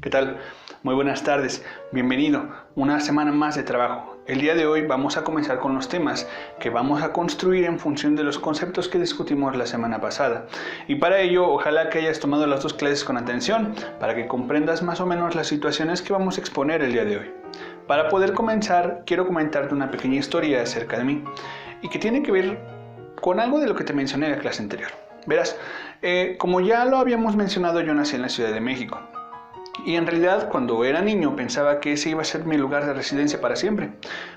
¿Qué tal? Muy buenas tardes, bienvenido, una semana más de trabajo. El día de hoy vamos a comenzar con los temas que vamos a construir en función de los conceptos que discutimos la semana pasada. Y para ello, ojalá que hayas tomado las dos clases con atención, para que comprendas más o menos las situaciones que vamos a exponer el día de hoy. Para poder comenzar, quiero comentarte una pequeña historia acerca de mí, y que tiene que ver con algo de lo que te mencioné en la clase anterior. Verás, como ya lo habíamos mencionado, yo nací en la Ciudad de México. Y en realidad, cuando era niño, pensaba que ese iba a ser mi lugar de residencia para siempre.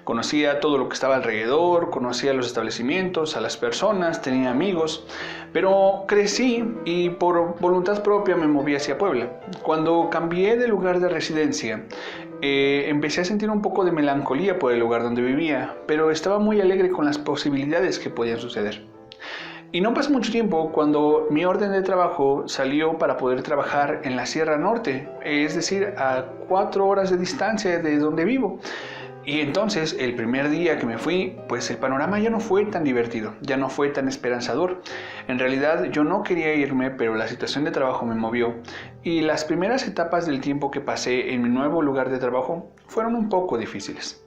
Conocía todo lo que estaba alrededor, conocía los establecimientos, a las personas, tenía amigos, pero crecí y por voluntad propia me moví hacia Puebla. Cuando cambié de lugar de residencia, empecé a sentir un poco de melancolía por el lugar donde vivía, pero estaba muy alegre con las posibilidades que podían suceder. Y no pasó mucho tiempo cuando mi orden de trabajo salió para poder trabajar en la Sierra Norte, es decir, a 4 horas de distancia de donde vivo. Y entonces, el primer día que me fui, pues el panorama ya no fue tan divertido, ya no fue tan esperanzador. En realidad, yo no quería irme, pero la situación de trabajo me movió. Y las primeras etapas del tiempo que pasé en mi nuevo lugar de trabajo fueron un poco difíciles.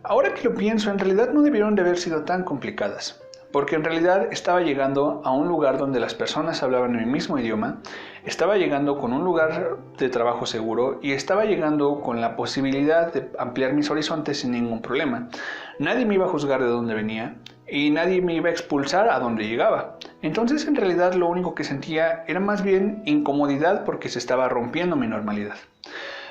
Ahora que lo pienso, en realidad no debieron de haber sido tan complicadas. Porque en realidad estaba llegando a un lugar donde las personas hablaban mi mismo idioma, estaba llegando con un lugar de trabajo seguro y estaba llegando con la posibilidad de ampliar mis horizontes sin ningún problema. Nadie me iba a juzgar de dónde venía y nadie me iba a expulsar a dónde llegaba. Entonces en realidad lo único que sentía era más bien incomodidad porque se estaba rompiendo mi normalidad.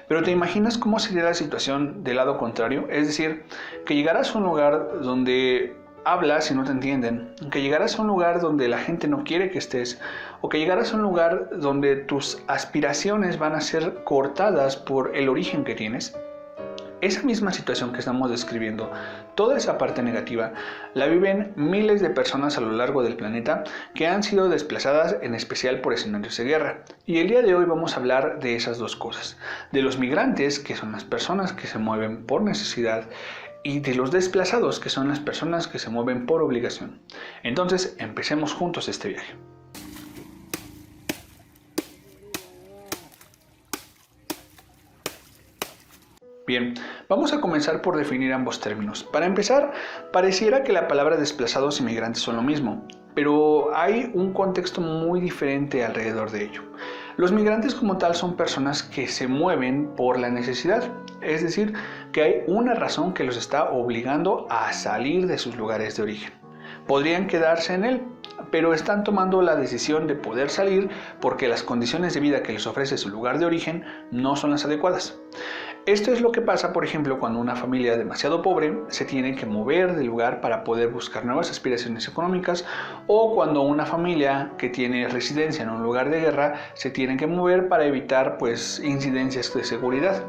Pero ¿te imaginas cómo sería la situación del lado contrario? Es decir, que llegaras a un lugar donde hablas y no te entienden, que llegaras a un lugar donde la gente no quiere que estés, o que llegaras a un lugar donde tus aspiraciones van a ser cortadas por el origen que tienes. Esa misma situación que estamos describiendo, toda esa parte negativa, la viven miles de personas a lo largo del planeta que han sido desplazadas en especial por escenarios de guerra. Y el día de hoy vamos a hablar de esas dos cosas, de los migrantes, que son las personas que se mueven por necesidad, y de los desplazados, que son las personas que se mueven por obligación. Entonces, empecemos juntos este viaje. Bien, vamos a comenzar por definir ambos términos. Para empezar, pareciera que la palabra desplazados y migrantes son lo mismo, pero hay un contexto muy diferente alrededor de ello. Los migrantes como tal son personas que se mueven por la necesidad, es decir, que hay una razón que los está obligando a salir de sus lugares de origen. Podrían quedarse en él, pero están tomando la decisión de poder salir porque las condiciones de vida que les ofrece su lugar de origen no son las adecuadas. Esto es lo que pasa, por ejemplo, cuando una familia demasiado pobre se tiene que mover del lugar para poder buscar nuevas aspiraciones económicas, o cuando una familia que tiene residencia en un lugar de guerra se tiene que mover para evitar incidencias de seguridad.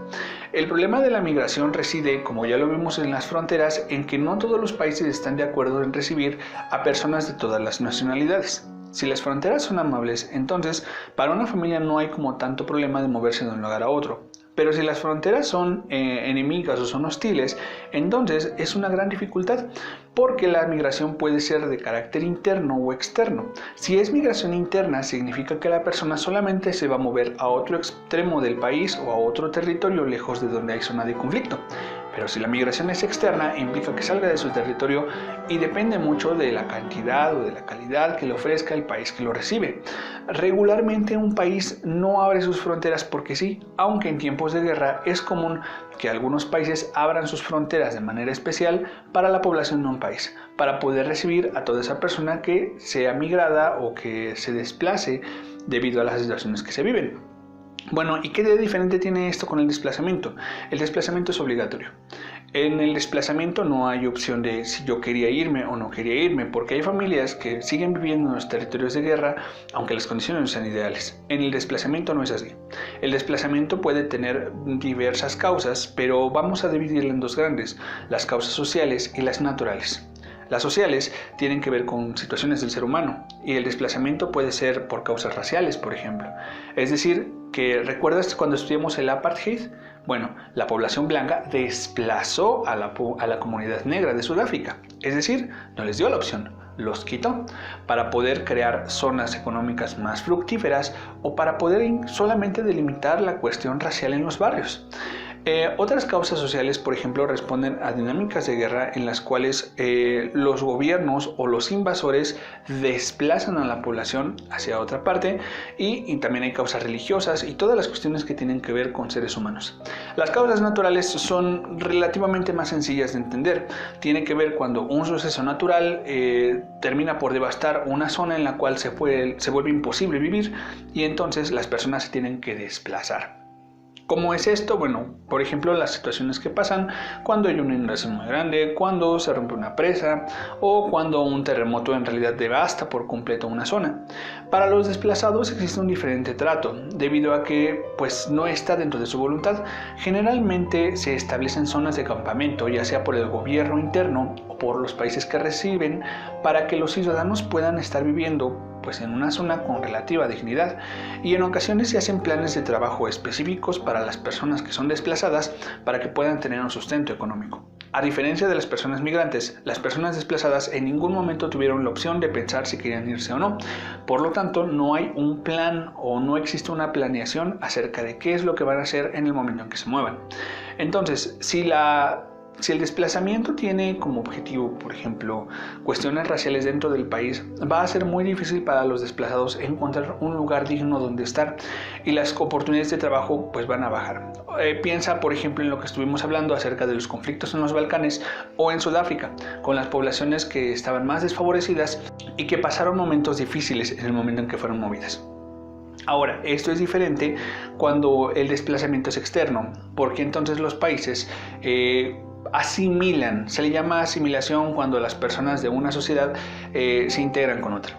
El problema de la migración reside, como ya lo vimos en las fronteras, en que no todos los países están de acuerdo en recibir a personas de todas las nacionalidades. Si las fronteras son amables, entonces para una familia no hay como tanto problema de moverse de un lugar a otro. Pero si las fronteras son enemigas o son hostiles, entonces es una gran dificultad, porque la migración puede ser de carácter interno o externo. Si es migración interna, significa que la persona solamente se va a mover a otro extremo del país o a otro territorio lejos de donde hay zona de conflicto. Pero si la migración es externa, implica que salga de su territorio y depende mucho de la cantidad o de la calidad que le ofrezca el país que lo recibe. Regularmente un país no abre sus fronteras porque sí, aunque en tiempos de guerra es común que algunos países abran sus fronteras de manera especial para la población de un país, para poder recibir a toda esa persona que sea migrada o que se desplace debido a las situaciones que se viven. Bueno, ¿y qué de diferente tiene esto con el desplazamiento? El desplazamiento es obligatorio. En el desplazamiento no hay opción de si yo quería irme o no quería irme, porque hay familias que siguen viviendo en los territorios de guerra, aunque las condiciones no sean ideales. En el desplazamiento no es así. El desplazamiento puede tener diversas causas, pero vamos a dividirlo en dos grandes, las causas sociales y las naturales. Las sociales tienen que ver con situaciones del ser humano y el desplazamiento puede ser por causas raciales, por ejemplo. Es decir, que ¿recuerdas cuando estudiamos el apartheid? Bueno, la población blanca desplazó a la comunidad negra de Sudáfrica. Es decir, no les dio la opción. los quitó para poder crear zonas económicas más fructíferas o para poder solamente delimitar la cuestión racial en los barrios. Otras causas sociales, por ejemplo, responden a dinámicas de guerra en las cuales los gobiernos o los invasores desplazan a la población hacia otra parte y también hay causas religiosas y todas las cuestiones que tienen que ver con seres humanos. Las causas naturales son relativamente más sencillas de entender. Tiene que ver cuando un suceso natural termina por devastar una zona en la cual se vuelve imposible vivir y entonces las personas se tienen que desplazar. ¿Cómo es esto? Bueno, por ejemplo, las situaciones que pasan cuando hay una inundación muy grande, cuando se rompe una presa o cuando un terremoto en realidad devasta por completo una zona. Para los desplazados existe un diferente trato, debido a que no está dentro de su voluntad. Generalmente se establecen zonas de campamento, ya sea por el gobierno interno o por los países que reciben, para que los ciudadanos puedan estar viviendo en una zona con relativa dignidad, y en ocasiones se hacen planes de trabajo específicos para las personas que son desplazadas para que puedan tener un sustento económico. A diferencia de las personas migrantes, las personas desplazadas en ningún momento tuvieron la opción de pensar si querían irse o no. Por lo tanto, no hay un plan o no existe una planeación acerca de qué es lo que van a hacer en el momento en que se muevan. Entonces, si el desplazamiento tiene como objetivo, por ejemplo, cuestiones raciales dentro del país, va a ser muy difícil para los desplazados encontrar un lugar digno donde estar y las oportunidades de trabajo van a bajar. Piensa, por ejemplo, en lo que estuvimos hablando acerca de los conflictos en los Balcanes o en Sudáfrica, con las poblaciones que estaban más desfavorecidas y que pasaron momentos difíciles en el momento en que fueron movidas. Ahora, esto es diferente cuando el desplazamiento es externo, porque entonces los países asimilan. Se le llama asimilación cuando las personas de una sociedad se integran con otra.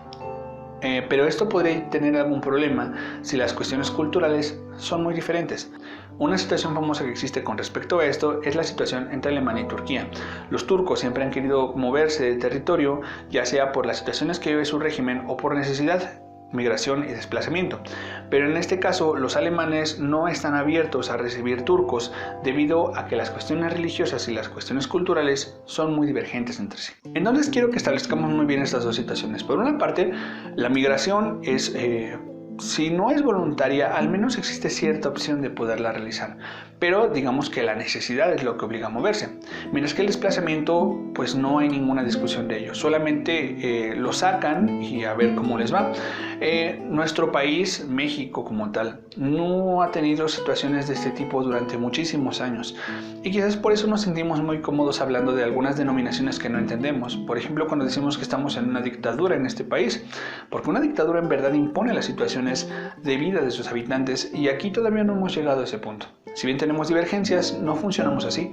Pero esto podría tener algún problema si las cuestiones culturales son muy diferentes. Una situación famosa que existe con respecto a esto es la situación entre Alemania y Turquía. Los turcos siempre han querido moverse de territorio, ya sea por las situaciones que vive su régimen o por necesidad, migración y desplazamiento. Pero en este caso los alemanes no están abiertos a recibir turcos debido a que las cuestiones religiosas y las cuestiones culturales son muy divergentes entre sí. Entonces quiero que establezcamos muy bien estas dos situaciones. Por una parte, la migración es si no es voluntaria, al menos existe cierta opción de poderla realizar, pero digamos que la necesidad es lo que obliga a moverse. Mientras que el desplazamiento, no hay ninguna discusión de ello, solamente lo sacan y a ver cómo les va. Nuestro país, México como tal, no ha tenido situaciones de este tipo durante muchísimos años y quizás por eso nos sentimos muy cómodos hablando de algunas denominaciones que no entendemos. Por ejemplo, cuando decimos que estamos en una dictadura en este país, porque una dictadura en verdad impone las situaciones de vida de sus habitantes y aquí todavía no hemos llegado a ese punto. Si bien tenemos divergencias, no funcionamos así,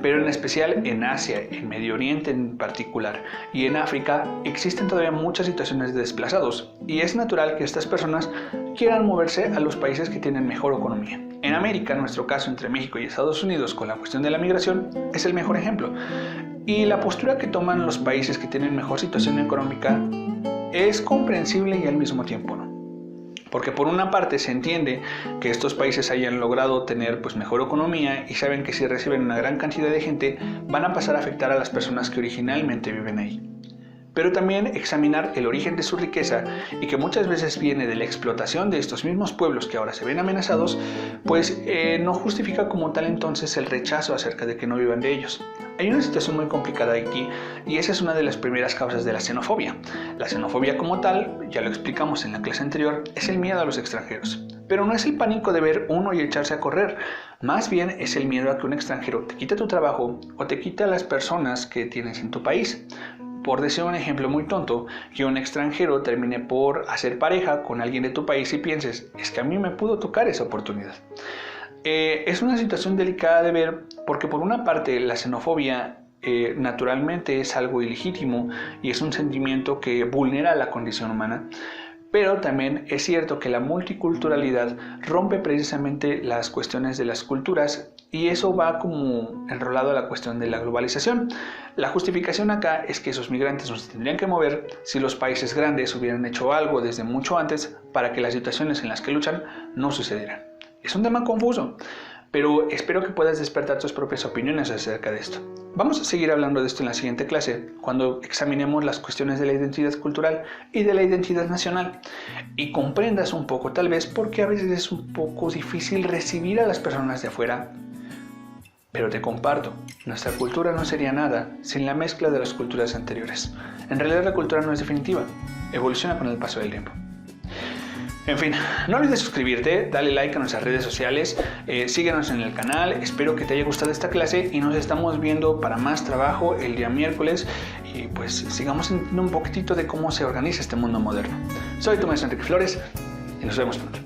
pero en especial en Asia, en Medio Oriente en particular y en África existen todavía muchas situaciones de desplazados y es natural que estas personas quieran moverse a los países que tienen mejor economía. En América, en nuestro caso entre México y Estados Unidos con la cuestión de la migración, es el mejor ejemplo. Y la postura que toman los países que tienen mejor situación económica es comprensible y al mismo tiempo no. Porque por una parte se entiende que estos países hayan logrado tener mejor economía y saben que si reciben una gran cantidad de gente van a pasar a afectar a las personas que originalmente viven ahí. Pero también examinar el origen de su riqueza y que muchas veces viene de la explotación de estos mismos pueblos que ahora se ven amenazados, no justifica como tal entonces el rechazo acerca de que no vivan de ellos. Hay una situación muy complicada aquí y esa es una de las primeras causas de la xenofobia. La xenofobia como tal, ya lo explicamos en la clase anterior, es el miedo a los extranjeros. Pero no es el pánico de ver uno y echarse a correr, más bien es el miedo a que un extranjero te quite tu trabajo o te quite a las personas que tienes en tu país. Por decir un ejemplo muy tonto, que un extranjero termine por hacer pareja con alguien de tu país y pienses, es que a mí me pudo tocar esa oportunidad. Es una situación delicada de ver porque por una parte la xenofobia naturalmente es algo ilegítimo y es un sentimiento que vulnera la condición humana, pero también es cierto que la multiculturalidad rompe precisamente las cuestiones de las culturas y eso va como enrolado a la cuestión de la globalización. La justificación acá es que esos migrantes no se tendrían que mover si los países grandes hubieran hecho algo desde mucho antes para que las situaciones en las que luchan no sucedieran. Es un tema confuso, pero espero que puedas despertar tus propias opiniones acerca de esto. Vamos a seguir hablando de esto en la siguiente clase, cuando examinemos las cuestiones de la identidad cultural y de la identidad nacional, y comprendas un poco tal vez por qué a veces es un poco difícil recibir a las personas de afuera. Pero te comparto, nuestra cultura no sería nada sin la mezcla de las culturas anteriores. En realidad la cultura no es definitiva, evoluciona con el paso del tiempo. En fin, no olvides suscribirte, dale like a nuestras redes sociales, síguenos en el canal, espero que te haya gustado esta clase y nos estamos viendo para más trabajo el día miércoles y pues sigamos entendiendo un poquitito de cómo se organiza este mundo moderno. Soy tu maestro Enrique Flores y nos vemos pronto.